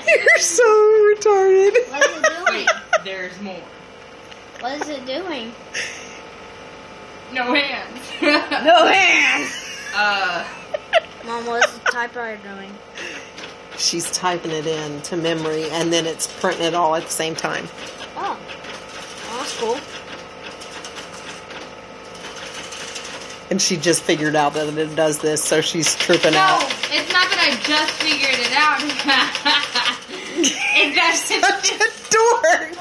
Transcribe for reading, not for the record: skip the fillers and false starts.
You're so retarded. What is it doing? There's more. What is it doing? No hands. No hands. Mom, what is the typewriter doing? She's typing it in to memory, and then it's printing it all at the same time. Oh. Oh, that's cool. And she just figured out that it does this, so she's tripping No, out. it's not that I just figured it out. It's that Such a dork.